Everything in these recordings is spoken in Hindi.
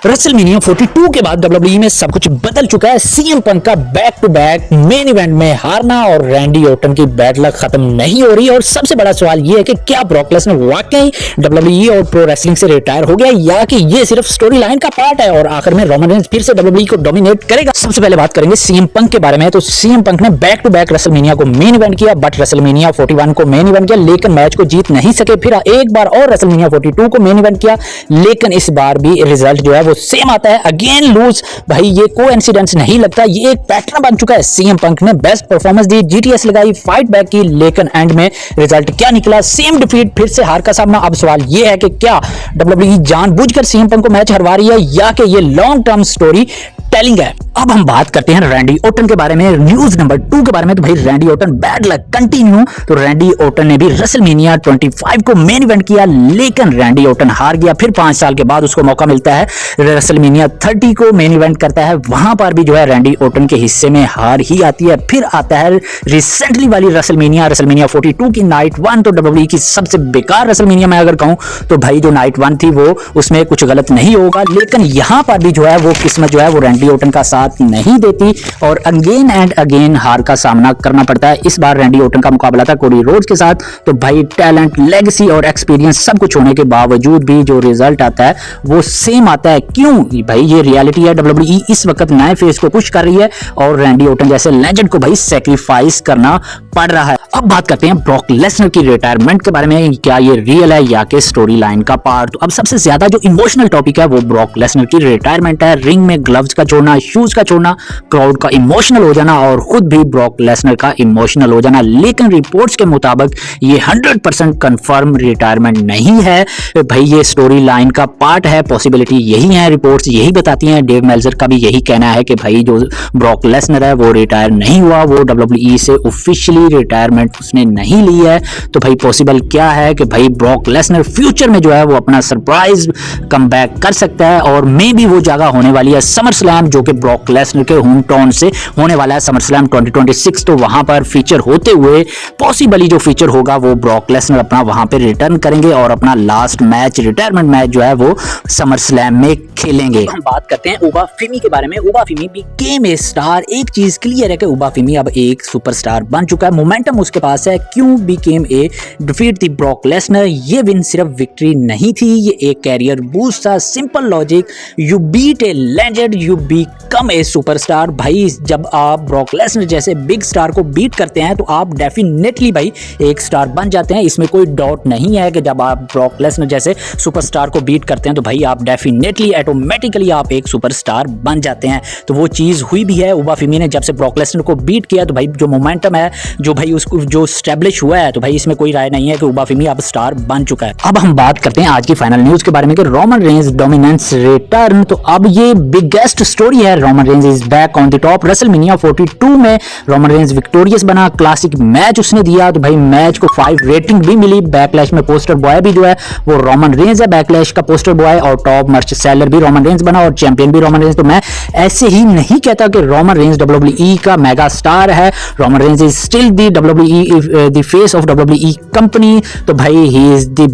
रेसलमेनिया 42 के बाद डब्ल्यूडब्ल्यूई में सब कुछ बदल चुका है। सीएम पंक का back to back main event में हारना और रैंडी ऑर्टन की बैड लक खत्म नहीं हो रही। और सबसे बड़ा सवाल यह है कि क्या ब्रॉक लेसनर वाकई डब्ल्यूडब्ल्यूई और प्रो रेसलिंग से रिटायर हो गया या कि ये सिर्फ स्टोरी लाइन का पार्ट है और आखिर में रोमन रेंज फिर से डब्ल्यूडब्ल्यूई को डोमिनेट करेगा। सबसे पहले बात करेंगे सीएम पंक के बारे में। तो सीएम पंक ने बैक टू बैक रेसलमेनिया को मेन इवेंट किया, बट रेसलमेनिया 41 को मेन इवेंट किया लेकिन मैच को जीत नहीं सके। फिर एक बार और रेसलमेनिया 42 को मेन इवेंट किया लेकिन इस बार भी रिजल्ट जो है वो सेम आता है, अगेन लूज। भाई ये कोइंसिडेंस नहीं लगता, ये एक पैटर्न बन चुका है। सीएम पंक ने बेस्ट परफॉर्मेंस दी, जीटीएस लगाई, फाइट बैक की, लेकिन एंड में रिजल्ट क्या निकला? सेम डिफीट, फिर से हार का सामना। अब सवाल ये है कि क्या डब्ल्यूडब्ल्यूई जानबूझकर सीएम पंक को मैच हरवा रही है या कि ये लॉन्ग टर्म स्टोरी टेलिंग है। अब हम बात करते हैं रैंडी ऑर्टन के बारे में, न्यूज नंबर 2 के बारे में। तो भाई Randy Orton bad luck continue. तो रैंडी ऑर्टन ने भी रेसलमेनिया 25 को मेन इवेंट किया लेकिन रैंडी ऑर्टन हार गया। फिर 5 साल के बाद उसको मौका मिलता है, रेसलमेनिया 30 को मेन इवेंट करता है, वहां पर भी जो है रैंडी ऑर्टन के हिस्से में हार ही आती है। फिर आता है रिसेंटली वाली रेसलमेनिया 42 की नाइट 1। तो डब्ल्यूडब्ल्यूई की सबसे बेकार रेसलमेनिया मैं अगर कहूं तो भाई जो नाइट 1 थी वो उसमें कुछ गलत नहीं होगा, लेकिन यहां पर भी जो है वो किस्मत जो है वो रैंडी ऑर्टन का साथ नहीं देती और अगेन एंड अगेन हार का सामना करना पड़ता है। इस बार रैंडी ऑर्टन का मुकाबला था कोडी रोड्स के साथ। तो भाई टैलेंट, लेगेसी और एक्सपीरियंस सब कुछ होने के बावजूद भी जो रिजल्ट आता है वो सेम आता है। क्यों भाई? ये रियलिटी है। डब्ल्यूडब्ल्यूई इस वक्त नए फेस को पुश कर रही है और रैंडी ऑर्टन जैसे लेजेंड को भाई सैक्रिफाइस करना पड़ रहा है। अब बात करते हैं ब्रॉक लेसनर की रिटायरमेंट के बारे में, क्या ये रियल है या कि स्टोरी लाइन का पार्ट? तो अब सबसे ज्यादा जो इमोशनल टॉपिक है वो ब्रॉक लेसनर की रिटायरमेंट है। रिंग में ग्लव्स का छोड़ना, शूज का छोड़ना, क्राउड का इमोशनल हो जाना और खुद भी ब्रॉक लेसनर का इमोशनल हो जाना। लेकिन रिपोर्ट्स के मुताबिक ये 100% कंफर्म रिटायरमेंट नहीं है भाई, ये स्टोरी लाइन का पार्ट है। पॉसिबिलिटी यही है, रिपोर्ट्स यही बताती हैं। डेव मेल्जर का भी यही कहना है कि भाई जो ब्रॉक लेसनर है वो रिटायर नहीं हुआ, वो डब्ल्यूडब्ल्यूई से ऑफिशियली रिटायरमेंट उसने नहीं ली है। तो भाई पॉसिबल क्या है कि भाई ब्रॉक लेसनर फ्यूचर में जो है वो अपना सरप्राइज कमबैक कर सकता है और मे बी वो जगह होने वाली है समर स्लैम, जो कि ब्रॉक लेसनर के होम टाउन से होने वाला है समर स्लैम 2026। तो वहां पर फीचर होते हुए पॉसिबली जो फीचर होगा वो ब्रॉक लेसनर अपना वहां पे रिटर्न करेंगे और अपना लास्ट मैच, रिटायरमेंट मैच जो है वो समर स्लैम में खेलेंगे। हम बात करते हैं उबा फिमी के बारे में। उबा फिमी बिकेम ए स्टार। एक चीज क्लियर है कि उबा फिमी अब एक सुपरस्टार बन चुका है, मोमेंटम उसके पास है। क्यों became a defeat the Brock Lesnar? ये विन सिर्फ विक्ट्री नहीं थी, ये एक कैरियर बूस्ट था। Simple logic, you beat a legend, you become a superstar. भाई जब आप ब्रॉक लेसनर जैसे बिग स्टार को बीट करते हैं तो आप डेफिनेटली भाई एक स्टार बन जाते हैं। इसमें कोई डाउट नहीं है कि जब आप ब्रॉक लेसनर जैसे सुपरस्टार को बीट करते हैं तो भाई आप डेफिनेटली ऑटोमेटिकली आप एक सुपरस्टार बन जाते हैं। तो वो चीज हुई भी है। उबा फिमी ने जब से ब्रॉक लेसनर को बीट किया तो भाई जो मोमेंटम है, जो भाई उसको जो स्टैब्लिश हुआ है, तो भाई इसमें कोई राय नहीं है कि उबा फिमी अब स्टार बन चुका है। अब हम बात करते हैं आज की फाइनल न्यूज के बारे में कि रोमन रेंज डोमिनेंस रिटर्न। तो अब ये बिगेस्ट स्टोरी है, Roman Reigns is back on the top. WrestleMania 42 में रोमन रेंज विक्टोरियस बना, क्लासिक मैच उसने दिया। तो भाई मैच को 5 रेटिंग भी मिली। बैकलैश में पोस्टर बॉय भी जो है वो रोमन रेंज है, बैकलैश का पोस्टर बॉय, और टॉप मर्च सेलर भी रोमन रेंज बना और चैंपियन भी रोमन रेंज। तो मैं ऐसे ही नहीं कहता कि रोमन रेंज डब्ल्यूडब्ल्यूई का मेगा स्टार है। Roman Reigns is still the WWE the face of WWE company. तो भाई he is the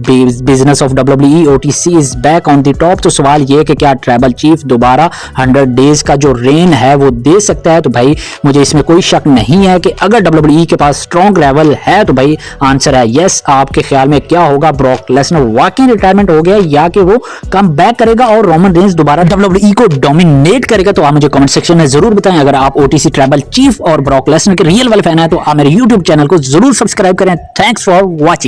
business of WWE. OTC is back on the top. तो सवाल ये है कि क्या ट्राइबल चीफ दोबारा 100 डेज का जो रेन है वो दे सकता है? तो भाई मुझे इसमें कोई शक नहीं है कि अगर डब्ल्यूडब्ल्यूई के पास स्ट्रॉन्ग लेवल है तो भाई आंसर है यस। आपके ख्याल में क्या होगा? ब्रॉक लेसनर वाकई रिटायरमेंट हो गया या कि वो कम बैक करेगा और रोमन रेंज दोबारा डब्ल्यूडब्ल्यूई को डोमिनेट करेगा? तो आप मुझे कमेंट सेक्शन में जरूर बताएं। अगर आप ओटीसी ट्राइबल चीफ और ब्रॉक लेसनर के रियल वाले फैन हैं तो आप मेरे यूट्यूब चैनल को जरूर सब्सक्राइब करें। Thanks for watching.